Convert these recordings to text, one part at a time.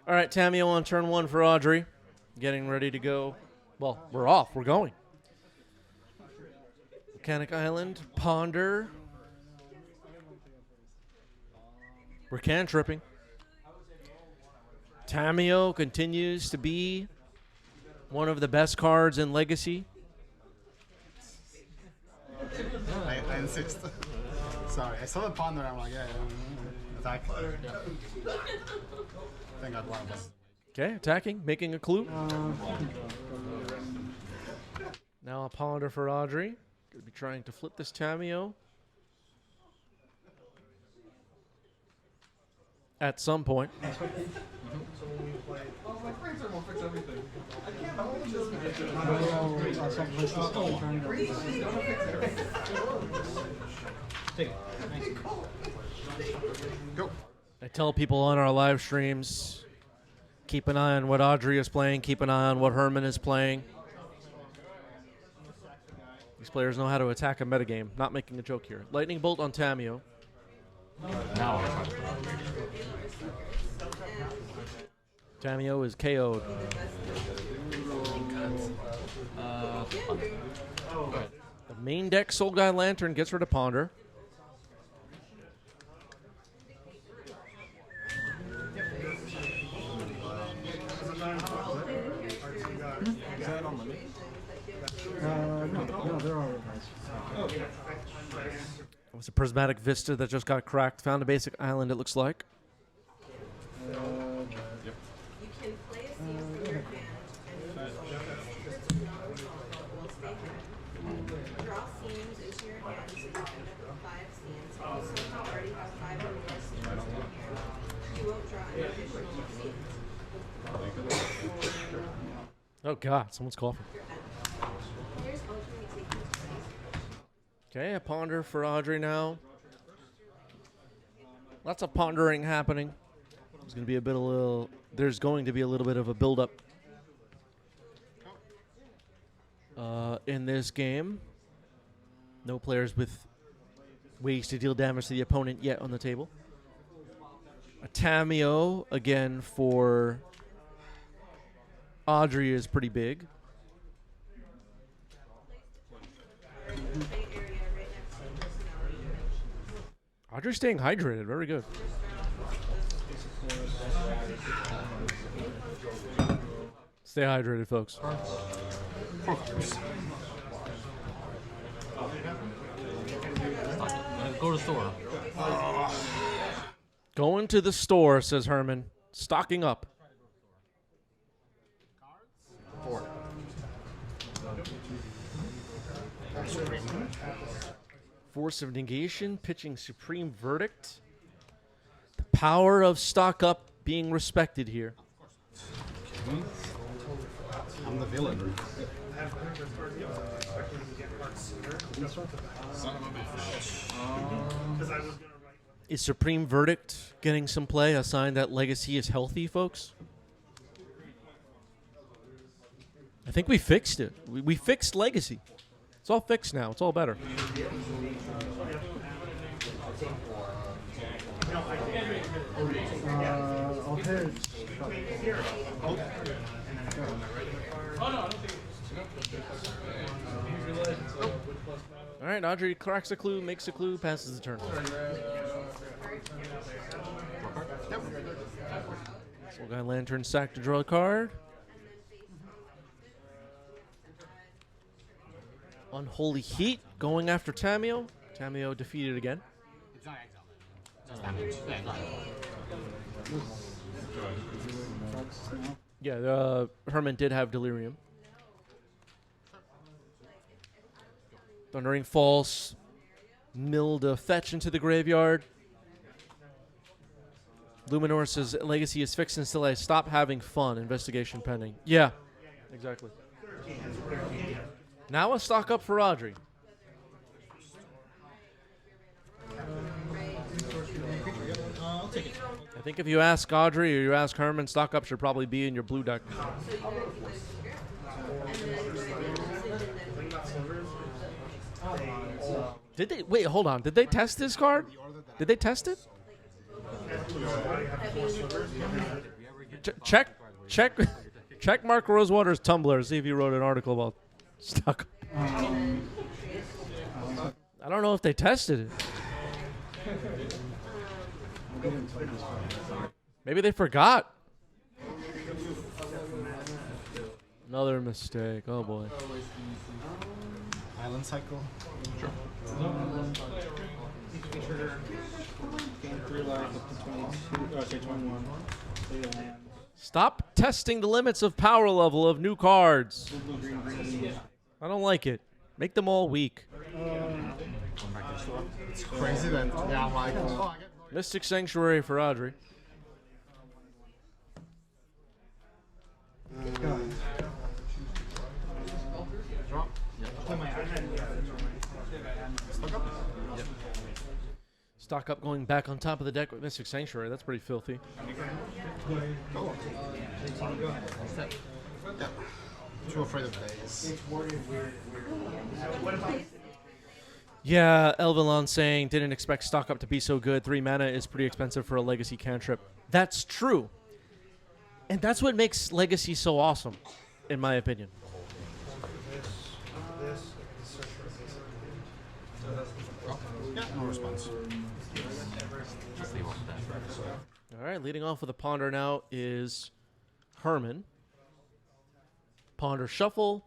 All right, Tamio on turn 1 for Audrey. Getting ready to go. Well, we're off. We're going. Mechanic Island, Ponder. We're cantripping. Tamio continues to be one of the best cards in Legacy. I insist. Sorry, I saw the Ponder. I'm like, yeah, attack. Thank God one of us. Okay, attacking, making a clue. Now a Ponder for Audrey. Going to be trying to flip this Tamio. At some point. Go. I tell people on our live streams, keep an eye on what Audrey is playing, keep an eye on what Herman is playing. These players know how to attack a metagame. Not making a joke here. Lightning Bolt on Tamio. Now. Tamio is KO'd. The main deck Soul Guy Lantern gets rid of Ponder. No, they're all nice. It was a Prismatic Vista that just got cracked. Found a basic island, it looks like. You can play a scene from your hand and draw scenes into your hand so you can end up with 5 scenes. Also, if you already have 5 or more scenes in your hand, you won't draw any additional scenes. Oh God, someone's coughing. Here's ultimately taking this place. Okay, a Ponder for Audrey now. Lots of pondering happening. There's going to be there's going to be a little bit of a build-up in this game. No players with ways to deal damage to the opponent yet on the table. A Tamio, again, for Audrey is pretty big. Audrey's staying hydrated. Very good. Stay hydrated, folks. Go to the store. Going to the store, says Herman. Stocking up. 4. Force of Negation, pitching Supreme Verdict. The power of stock up being respected here. I'm the villain. Is Supreme Verdict getting some play? A sign that Legacy is healthy, folks? I think we fixed it. We fixed Legacy. It's all fixed now. It's all better. I'll hit. All right, Audrey cracks a clue, makes a clue, passes the turn. Soul Guy Lantern sack to draw a card. Unholy Heat going after Tamio. Tamio defeated again. It's not exile. Just damage. Yeah, Yeah, Herman did have Delirium. Thundering Falls. Milled a fetch into the graveyard. Luminor says Legacy is fixed until I stop having fun. Investigation pending. Yeah, exactly. Now a stock up for Audrey. I think if you ask Audrey or you ask Herman, stock up should probably be in your blue deck. Did they wait? Hold on. Did they test this card? Did they test it? check Mark Rosewater's Tumblr. See if he wrote an article about stock. I don't know if they tested it. Maybe they forgot. Another mistake. Oh boy. Island cycle. Sure. Gain 3 lives up to 22. Oh, sorry, 21. Play a land. Stop testing the limits of power level of new cards. Blue, green, green. I don't like it. Make them all weak. It's crazy that I'm like, oh, I get Mystic Sanctuary for Audrey. drop. Stock up going back on top of the deck with Mystic Sanctuary. That's pretty filthy. Yeah. Too afraid of days. Yeah, Elvilon saying didn't expect stock up to be so good. 3 mana is pretty expensive for a legacy cantrip. That's true. And that's what makes legacy so awesome, in my opinion. Yeah, no response. Just leave off that. All right, leading off with a ponder now is Herman. Ponder shuffle.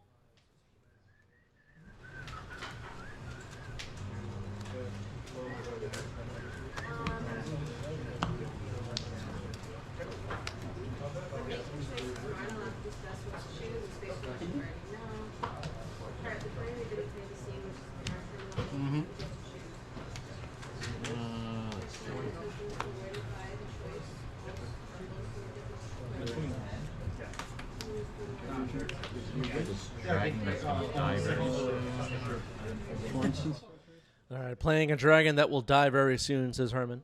Dragon that's going to die very soon. All right, playing a dragon that will die very soon, says Herman.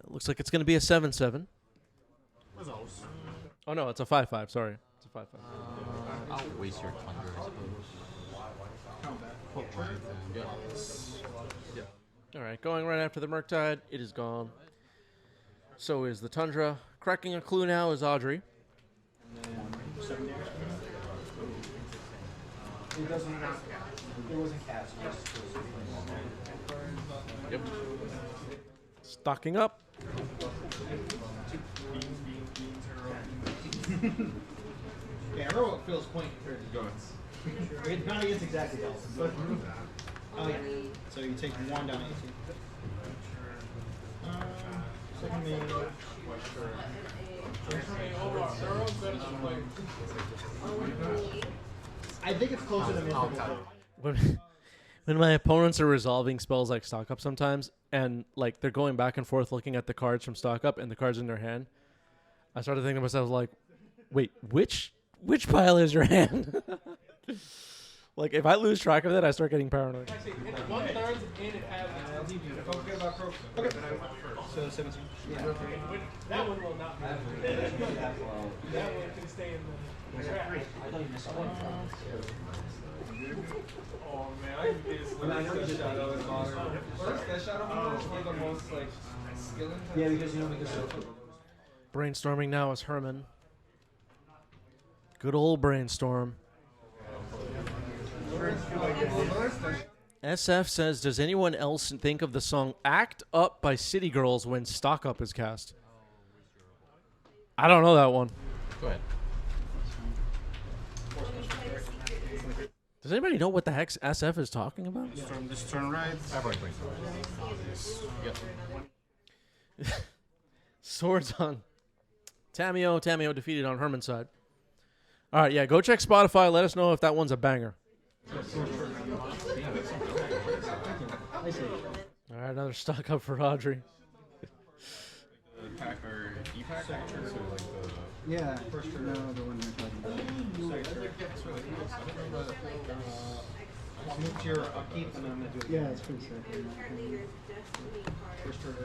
Looks like it's going to be a 7/7. What's those? Oh, no, it's a 5/5. Sorry. It's a 5/5. I'll waste your thunder, I suppose. All right, going right after the Murktide. It is gone. So is the Tundra. Cracking a clue now is Audrey. It doesn't. It wasn't cast. Yep. Stocking up. Yeah, I remember what Phil's point compared to Jones. It's not against exactly Dalton, but oh yeah. So you take 1 down to 18. Second main. I think it's closer to mythical. When my opponents are resolving spells like stock up sometimes, and like they're going back and forth looking at the cards from stock up and the cards in their hand, I started thinking to myself like, wait, which pile is your hand? Like if I lose track of that, I start getting paranoid. Okay. So 17. Yeah. That one will not be. That one can stay in the trap. I thought you missed one. Oh man, I can get this Yeah, because you know because Brainstorming now is Herman. Good old brainstorm. SF says, does anyone else think of the song Act Up by City Girls when Stock Up is cast? I don't know that one. Go ahead. Does anybody know what the heck SF is talking about? Just turn right. I've already played Yep. Swords on Tamio. Tamio defeated on Herman's side. All right, yeah, go check Spotify. Let us know if that one's a banger. All right, another stock up for Audrey. yeah, first turn. No, the one you're talking about. I'll move to your upkeep and then I'm gonna do it. Yeah, it's pretty sick. First turn.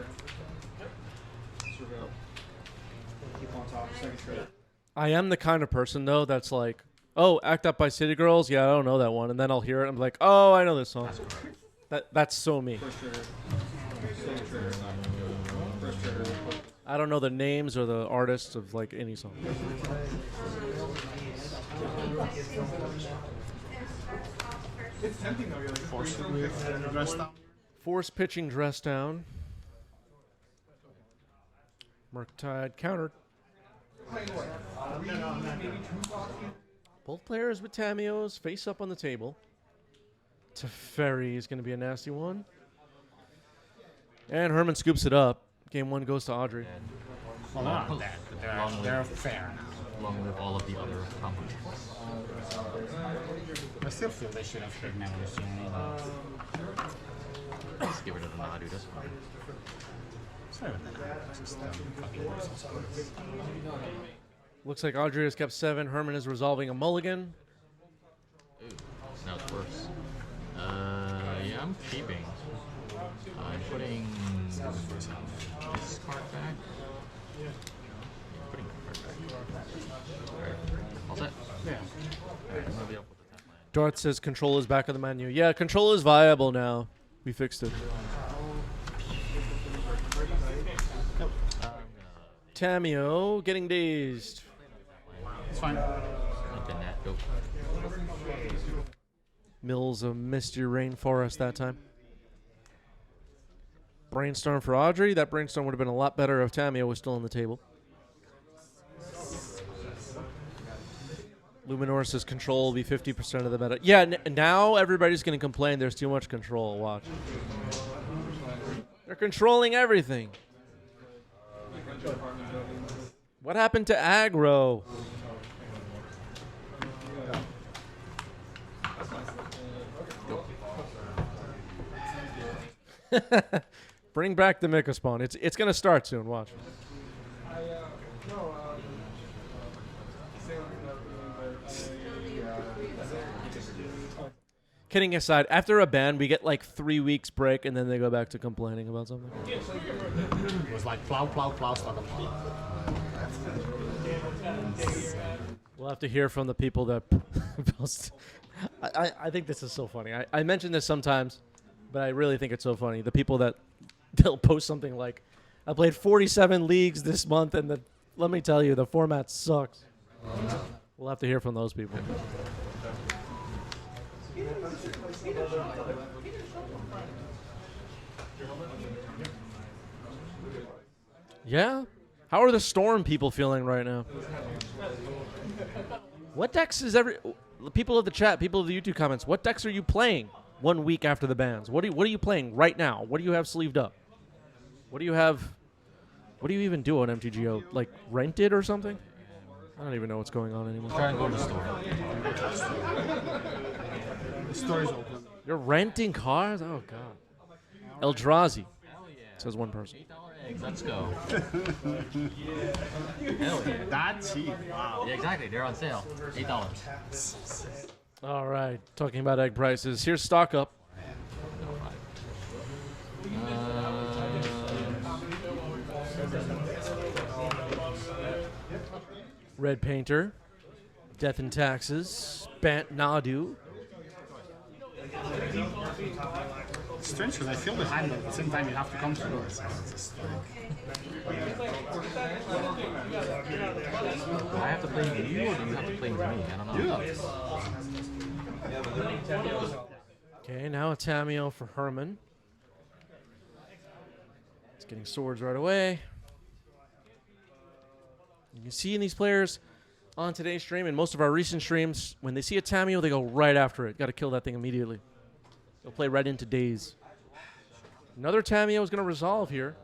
Surveil. Keep on top. Second turn. I am the kind of person, though, that's like, oh, Act Up by City Girls? Yeah, I don't know that one. And then I'll hear it, and I'm like, oh, I know this song. That's so me. First turn. Second turn. First turn. I don't know the names or the artists of like any song. It's tempting though. You're like, Forcibly dressed down. Force pitching dress down. Murktide countered. Both players with Tamios face up on the table. Teferi is going to be a nasty one. And Herman scoops it up. Game 1 goes to Audrey. Well, they're not dead, but they're fair now. Along with all of the other combos. I still feel they should have hit memories. Just give it to the Nadu, that's fine. It's not even that. It's just fucking worse. Looks like Audrey has kept 7. Herman is resolving a mulligan. Ooh, now it's worse. Yeah, I'm keeping. I'm putting this card back. Yeah, putting that card back. Alright, all set? Yeah. Alright, I'm gonna be up with the 10 land. Darth says control is back on the menu. Yeah, control is viable now. We fixed it. Tamio getting dazed. It's fine. Let the net go. Mills of Misty Rainforest that time. Brainstorm for Audrey. That brainstorm would have been a lot better if Tamio was still on the table. Luminor says control will be 50% of the meta. Yeah, now everybody's going to complain there's too much control. Watch. They're controlling everything. What happened to aggro? Bring back the Mika spawn. It's going to start soon. Watch. Kidding aside, after a ban, we get like 3 weeks break, and then they go back to complaining about something. It was like plow, plow, plow, stuck a plow. We'll have to hear from the people that post. I think this is so funny. I mention this sometimes, but I really think it's so funny. The people that they'll post something like, I played 47 leagues this month, and let me tell you, the format sucks. We'll have to hear from those people. Yeah? How are the Storm people feeling right now? What decks is people of the chat, people of the YouTube comments, what decks are you playing 1 week after the bans? What are you playing right now? What do you have sleeved up? What do you even do on MTGO? Like rent it or something? I don't even know what's going on anymore. Try and go to the store. The store's open. You're renting cars? Oh god. Eldrazi, Hell yeah. says one person. $8 eggs, let's go. Hell yeah. That's cheap. Wow. Yeah, exactly. They're on sale. $8. All right, talking about egg prices. Here's stock up. Red Painter, Death and Taxes, Bant Nadu. It's strange because I feel behind them at the same time you have to come through it. So it's just like... Do I have to play with you or do you have to play with me? I don't know. Okay, now a Tamio for Herman. It's getting swords right away. You can see in these players on today's stream and most of our recent streams, when they see a Tamio, they go right after it. Got to kill that thing immediately. They'll play right into days. Another Tamio is going to resolve here.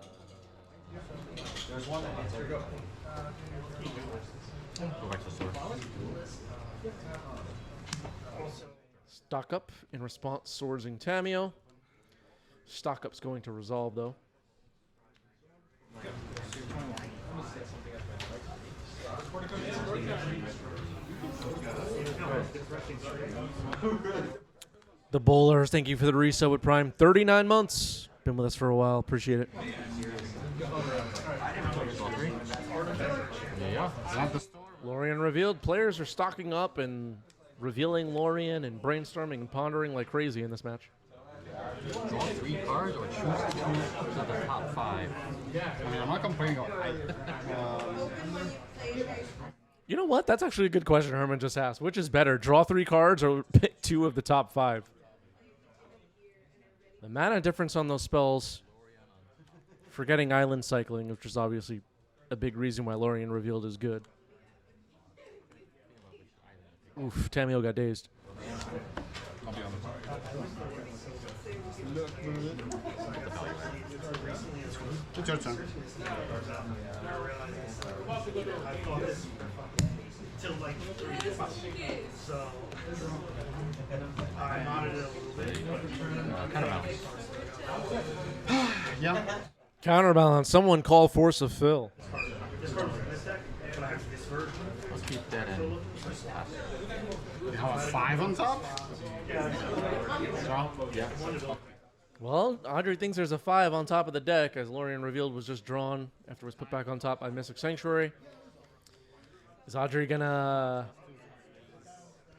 Go back to the store. Stock up in response, swordsing Tamio. Stock up's going to resolve though. The Bowlers, thank you for the resub with Prime. 39 months. Been with us for a while. Appreciate it. Yeah. Lorien revealed. Players are stocking up and revealing Lorien and brainstorming and pondering like crazy in this match. Draw 3 cards or choose 2 of the top 5. 5. I mean, I'm not complaining about You know what? That's actually a good question Herman just asked. Which is better, draw 3 cards or pick 2 of the top 5? The mana difference on those spells, forgetting island cycling, which is obviously a big reason why Lorien Revealed is good. Oof, Tamio got dazed. I'll be on the It's your turn. Till like 3 so I modded it a little bit. Counterbalance. Yeah. Counterbalance. Someone call Force of Phil. This card was in this deck, but I have this version. Let's keep that in. You have a 5 on top? Draw? Yeah. Well, Audrey thinks there's a 5 on top of the deck, as Lorien Revealed was just drawn after it was put back on top by Mystic Sanctuary. Is Audrey gonna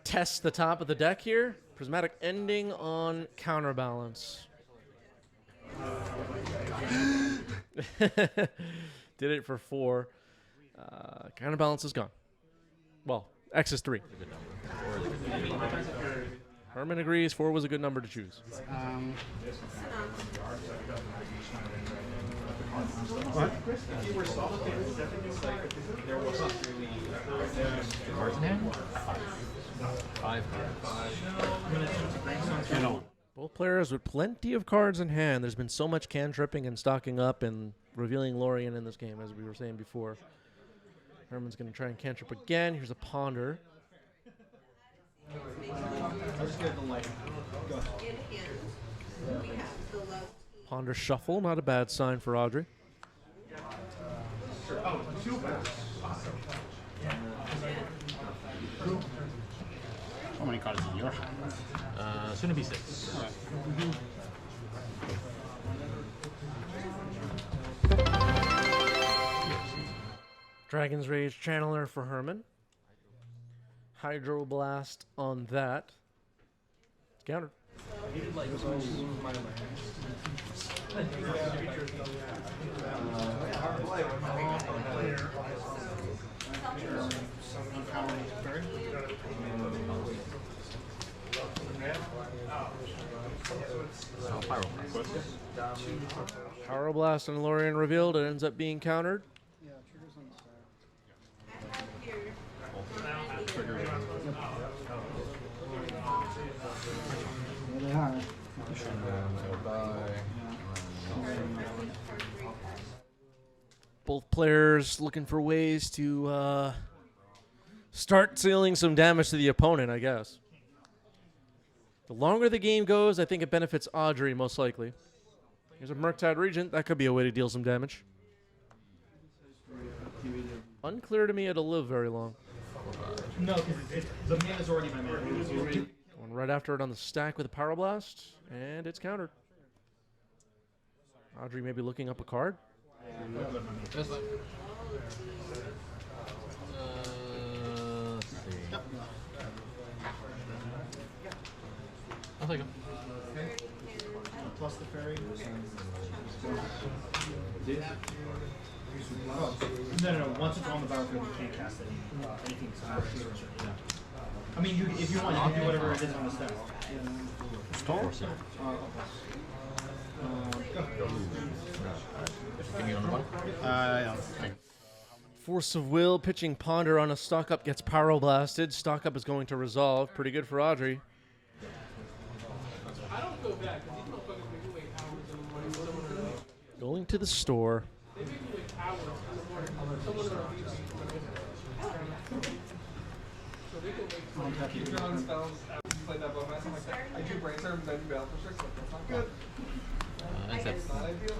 test the top of the deck here? Prismatic Ending on Counterbalance. Did it for 4. Counterbalance is gone. Well, X is 3. Herman agrees 4 was a good number to choose. What? Cards in hand? 5 cards. You know. Both players with plenty of cards in hand. There's been so much cantripping and stocking up and revealing Lorien in this game, as we were saying before. Herman's going to try and cantrip again. Here's a Ponder. Ponder Shuffle, not a bad sign for Audrey. How many cards in your hand? Soon to be 6. Dragon's Rage Channeler for Herman. Hydro Blast on that. It's countered. Power Blast on Lorien Revealed. It ends up being countered. Yeah, triggers on the side. There they are. Both players looking for ways to start dealing some damage to the opponent, I guess. The longer the game goes, I think it benefits Audrey most likely. Here's a Murktide Regent. That could be a way to deal some damage. Unclear to me it'll live very long. No, because the mana's already been made. One right after it on the stack with a Power Blast, and it's countered. Audrey may be looking up a card. Let's see. I'll take him. Plus the fairy. No. Once it's on the battlefield, you can't cast it. Anything. I mean, if you want, you can do whatever it is on the stack. Storm? Give me on one. Yeah. Force of Will pitching Ponder on a stock up gets Power Blasted. Stock up is going to resolve. Pretty good for Audrey. I don't go back because these motherfuckers make me wait hours in the morning. Someone Going to the store. they make me wait hours in the morning. Someone will beat me. So they can wait. Keep drawing spells. Play that bone mass. I'm like, I do brainstorm, then do battle for 6. Like, that's not good. Except It's not ideal.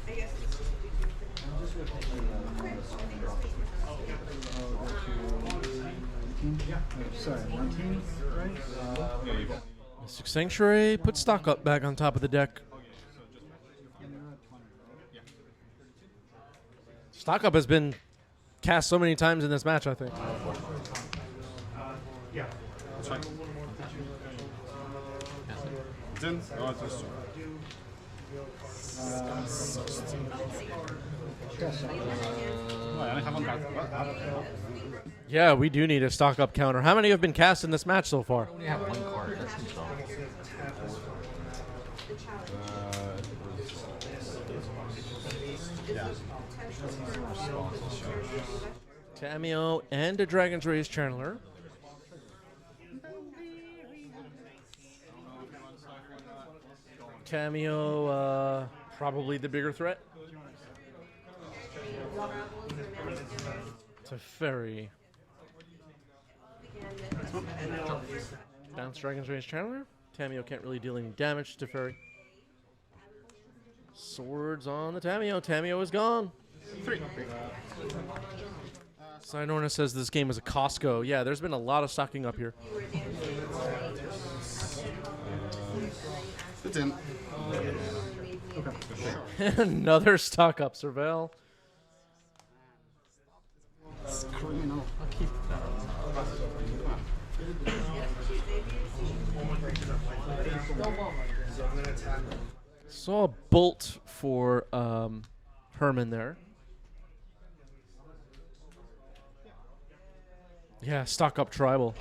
I guess it's Sorry, 19, right? Mystic Sanctuary puts stock up back on top of the deck. Stock up has been cast so many times in this match, I think. Yeah. That's fine. It's in? Oh, it's just I haven't got Yeah, we do need a stock up counter. How many have been cast in this match so far? I only have one card. That's himself. Cameo and a Dragon's Rage Channeler. Cameo, probably the bigger threat. Teferi. Bounce Dragon's Rage Channeler. Tameo can't really deal any damage to Teferi. Swords on the Tameo. Tameo is gone. 3. Sinorna says this game is a Costco. Yeah, there's been a lot of stocking up here. It's in. Another stock up, Serval. It's criminal. Saw a bolt for Herman there. Yeah, stock up tribal.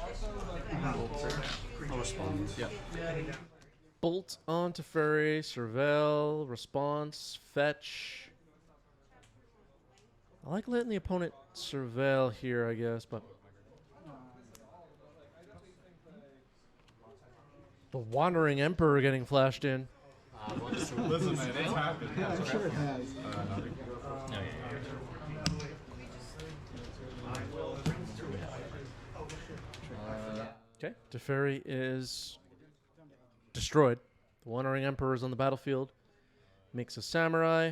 I'll respond. Yeah. Bolt on Teferi, Serval, response, fetch. I like letting the opponent Serval here, I guess, but the Wandering Emperor getting flashed in. Listen, man, it's happened. I'm sure it has. Okay, Teferi is destroyed. The Wandering Emperor is on the battlefield. Makes a Samurai.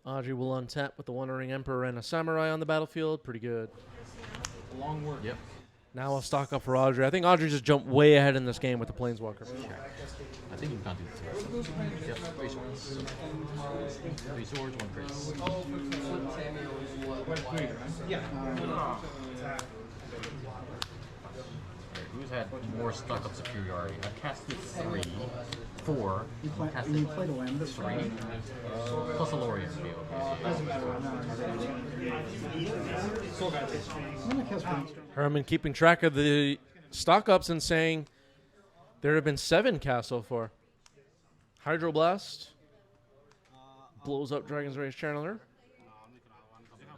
Audrey will untap with the Wandering Emperor and a Samurai on the battlefield. Pretty good. Long work. Yep. Now I'll stock up for Audrey. I think Audrey just jumped way ahead in this game with the Planeswalker. I think you can't do the threat. Yep. 3 swords. 3 swords, 1 Chris. Who's had more stock up superiority? I casted 3, 4. You Casted played a Lambda 3. Plus a Lorien field. Doesn't matter. I'm gonna cast Brainstorm. Herman keeping track of the stock ups and saying there have been 7 casts so far. Hydroblast blows up Dragon's Rage Channeler.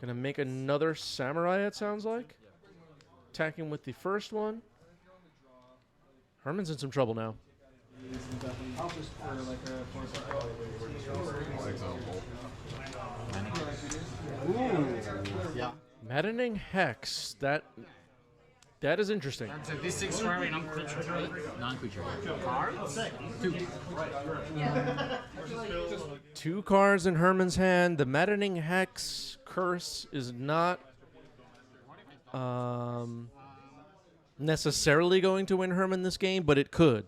Gonna make another Samurai, it sounds like. Attacking with the first one. Herman's in some trouble now. I'll just for like a Yeah. Maddening Hex. That is interesting. So this 6 for non-creature, right? Non-creature. Cards? 2. 2 cards in Herman's hand. The Maddening Hex curse is not necessarily going to win Herman this game, but it could.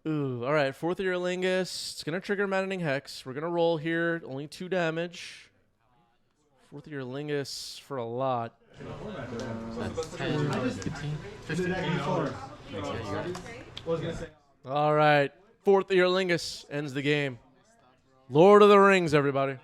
Ooh, all right. 4th Year Lingus. It's going to trigger Maddening Hex. We're going to roll here. Only 2 damage. 4th Year Lingus for a lot. That's 10, 15, 15. All right. 4th Year Lingus ends the game. Lord of the Rings, everybody.